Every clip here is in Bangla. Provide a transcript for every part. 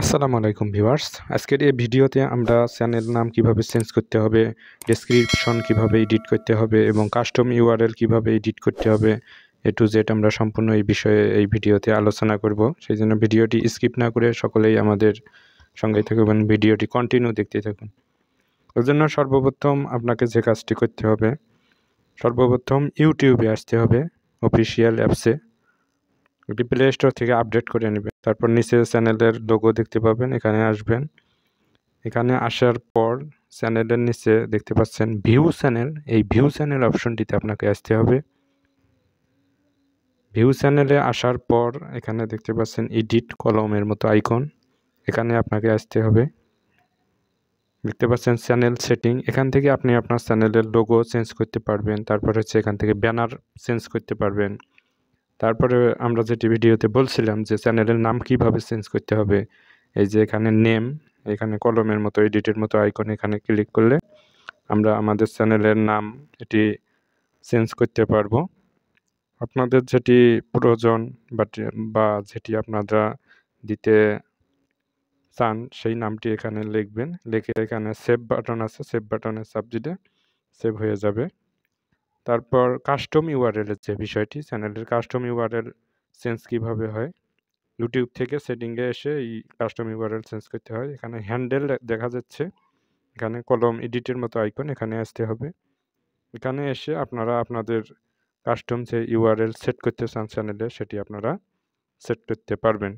আসসালামু আলাইকুম ভিউয়ার্স। আজকের এই ভিডিওতে আমরা চ্যানেল নাম কিভাবে চেঞ্জ করতে হবে, ডেসক্রিপশন কিভাবে এডিট করতে হবে এবং কাস্টম ইউআরএল কিভাবে এডিট করতে হবে, এ টু জেড আমরা সম্পূর্ণ এই বিষয়ে এই ভিডিওতে আলোচনা করব। সেই জন্য ভিডিওটি স্কিপ না করে সকলেই আমাদের সঙ্গেই থাকবেন, ভিডিওটি কন্টিনিউ দেখতে থাকুন। ওর জন্য সর্বপ্রথম আপনাকে যে কাজটি করতে হবে, সর্বপ্রথম ইউটিউবে আসতে হবে, অফিসিয়াল অ্যাপসে। এটি প্লে স্টোর থেকে আপডেট করে নেবেন। তারপর নিচে চ্যানেলের লোগো দেখতে পাবেন, এখানে আসবেন। এখানে আসার পর চ্যানেলের নিচে দেখতে পাচ্ছেন ভিউ চ্যানেল, এই ভিউ চ্যানেল অপশনটিতে আপনাকে আসতে হবে। ভিউ চ্যানেলে আসার পর এখানে দেখতে পাচ্ছেন এডিট কলমের মতো আইকন, এখানে আপনাকে আসতে হবে। দেখতে পাচ্ছেন চ্যানেল সেটিং, এখান থেকে আপনি আপনার চ্যানেলের লোগো চেঞ্জ করতে পারবেন। তারপর হচ্ছে এখান থেকে ব্যানার চেঞ্জ করতে পারবেন। তারপরে আমরা যেটি ভিডিওতে বলছিলাম যে চ্যানেলের নাম কিভাবে চেঞ্জ করতে হবে, এই যে এখানে নেম, এখানে কলমের মতো এডিটের মতো আইকন, এখানে ক্লিক করলে আমরা আমাদের চ্যানেলের নাম এটি চেঞ্জ করতে পারবো। আপনাদের যেটি প্রয়োজন বা যেটি আপনারা দিতে চান সেই নামটি এখানে লিখবেন। লিখে এখানে সেভ বাটন আছে, সেভ বাটনে চাপ দিলে সেভ হয়ে যাবে। তারপর কাস্টম ইউআরএলের যে বিষয়টি, চ্যানেলের কাস্টম ইউআরএল চেঞ্জ কীভাবে হয়, ইউটিউব থেকে সেটিংয়ে এসে এই কাস্টম ইউআরএল চেঞ্জ করতে হয়। এখানে হ্যান্ডেল দেখা যাচ্ছে, এখানে কলম এডিটের মতো আইকন, এখানে আসতে হবে। এখানে এসে আপনারা আপনাদের কাস্টম যে ইউআরএল সেট করতে চান চ্যানেলে, সেটি আপনারা সেট করতে পারবেন।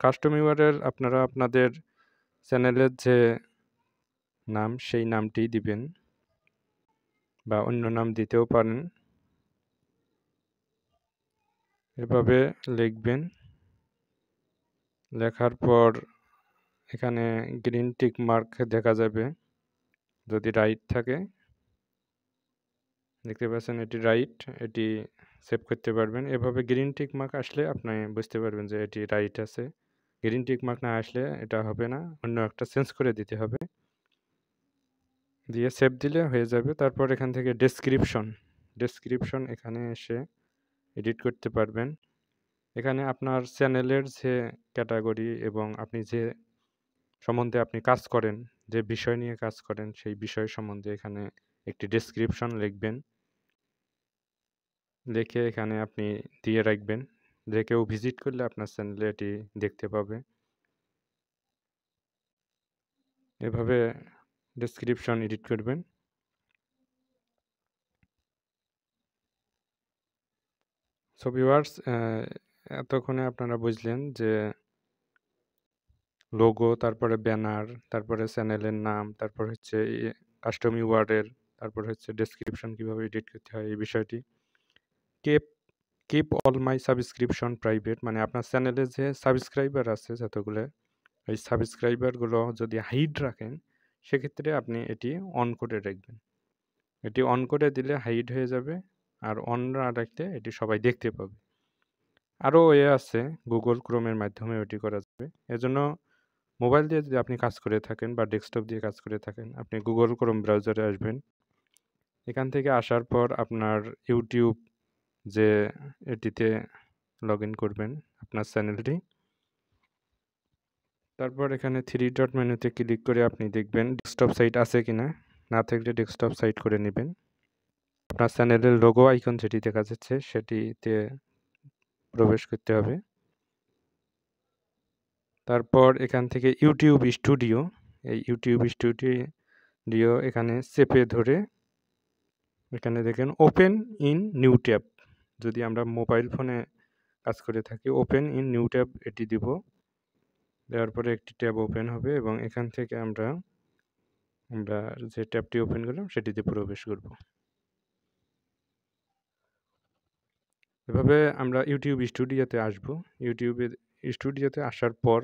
কাস্টম ইউআরএল আপনারা আপনাদের চ্যানেলের যে নাম সেই নামটি দিবেন বা অন্য নাম দিতেও পারেন। এভাবে লিখবেন। লেখার পর এখানে গ্রিন টিক মার্ক দেখা যাবে, যদি রাইট থাকে দেখতে পাচ্ছেন এটি রাইট, এটি সেভ করতে পারবেন। এভাবে গ্রিন টিক মার্ক আসলে আপনি বুঝতে পারবেন যে এটি রাইট আছে। গ্রিন টিক মার্ক না আসলে এটা হবে না, অন্য একটা চেঞ্জ করে দিতে হবে, দিয়ে সেভ দিলে হয়ে যাবে। তারপর এখান থেকে ডেসক্রিপশন এখানে এসে এডিট করতে পারবেন। এখানে আপনার চ্যানেলের যে ক্যাটাগরি এবং আপনি যে সম্বন্ধে আপনি কাজ করেন, যে বিষয় নিয়ে কাজ করেন, সেই বিষয় সম্বন্ধে এখানে একটি ডেসক্রিপশন লিখবেন। লিখে এখানে আপনি দিয়ে রাখবেন, যে কেউ ভিজিট করলে আপনার চ্যানেলে এটি দেখতে পাবে। এভাবে ডেসক্রিপশন এডিট করবেন। সো ভিউয়ার্স, এতক্ষণে আপনারা বুঝলেন যে লোগো, তারপরে ব্যানার, তারপরে চ্যানেলের নাম, তারপর হচ্ছে কাস্টম ইউআরএল, তারপর হচ্ছে ডেসক্রিপশন কিভাবে এডিট করতে হয় এই বিষয়টি। Keep keep all my subscription private, মানে আপনার চ্যানেলে যে সাবস্ক্রাইবার আছে যতগুলো, এই সাবস্ক্রাইবারগুলো যদি হাইড রাখেন, সেক্ষেত্রে আপনি এটি অন করে রাখবেন। এটি অন করে দিলে হাইড হয়ে যাবে, আর অন না রাখলে এটি সবাই দেখতে পাবে। আরও ওয়ে আছে, গুগল ক্রোমের মাধ্যমে ওটি করা যাবে। এজন্য মোবাইল দিয়ে যদি আপনি কাজ করে থাকেন বা ডেস্কটপ দিয়ে কাজ করে থাকেন, আপনি গুগল ক্রোম ব্রাউজারে আসবেন। এখান থেকে আসার পর আপনার ইউটিউব যে এটিতে লগ ইন করবেন আপনার চ্যানেলটি। তারপর এখানে থ্রি ডট মেনুতে ক্লিক করে আপনি দেখবেন ডেস্কটপ সাইট আছে কিনা, না থাকলে ডেস্কটপ সাইট করে নেবেন। আপনার চ্যানেলের লোগো আইকন যেটি দেখা যাচ্ছে সেটিতে প্রবেশ করতে হবে। তারপর এখান থেকে ইউটিউব স্টুডিও, এই ইউটিউব স্টুডিও এখানে চেপে ধরে এখানে দেখেন ওপেন ইন নিউ ট্যাব, যদি আমরা মোবাইল ফোনে কাজ করে থাকি ওপেন ইন নিউ ট্যাব এটি দিব। দেওয়ার পরে একটি ট্যাব ওপেন হবে এবং এখান থেকে আমরা যে ট্যাবটি ওপেন করলাম সেটিতে প্রবেশ করব। এভাবে আমরা ইউটিউব স্টুডিওতে আসব। ইউটিউবের স্টুডিওতে আসার পর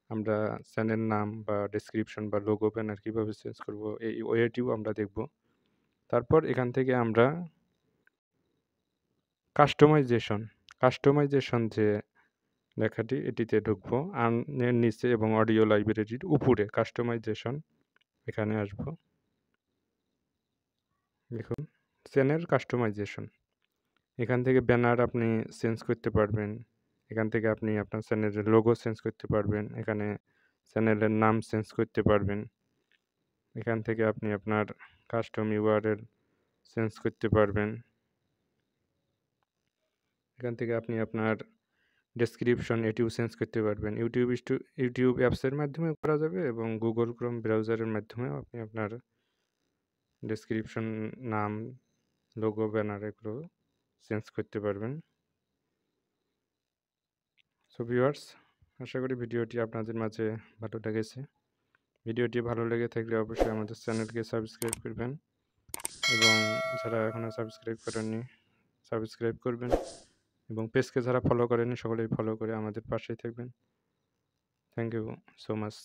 আমরা চ্যানেল নাম বা ডেসক্রিপশন বা লোগো ব্যানার কীভাবে চেঞ্জ করব এই ওয়েটিও আমরা দেখব। তারপর এখান থেকে আমরা কাস্টমাইজেশন যে লেখাটি এটিতে ঢুকবো, আর্নের নিচে এবং অডিও লাইব্রেরির উপরে কাস্টমাইজেশন, এখানে আসব। দেখুন চ্যানেল কাস্টমাইজেশন, এখান থেকে ব্যানার আপনি চেঞ্জ করতে পারবেন, এখান থেকে আপনি আপনার চ্যানেলের লোগো চেঞ্জ করতে পারবেন, এখানে চ্যানেলের নাম চেঞ্জ করতে পারবেন, এখান থেকে আপনি আপনার কাস্টম ইউআরএল চেঞ্জ করতে পারবেন, এখান থেকে আপনি আপনার ডেসক্রিপশন এটিও চেঞ্জ করতে পারবেন। ইউটিউব অ্যাপসের মাধ্যমেও করা যাবে এবং গুগল ক্রোম ব্রাউজারের মাধ্যমেও আপনি আপনার ডেসক্রিপশন, নাম, লোগো, ব্যানার এগুলো চেঞ্জ করতে পারবেন। সো ভিউয়ার্স, আশা করি ভিডিওটি আপনাদের মাঝে ভালো লেগেছে। ভিডিওটি ভালো লেগে থাকলে অবশ্যই আমাদের চ্যানেলকে সাবস্ক্রাইব করবেন এবং যারা এখনও সাবস্ক্রাইব করেননি সাবস্ক্রাইব করবেন এবং পেজকে যারা ফলো করেননি সকলেই ফলো করে আমাদের পাশেই থাকবেন। Thank you so much.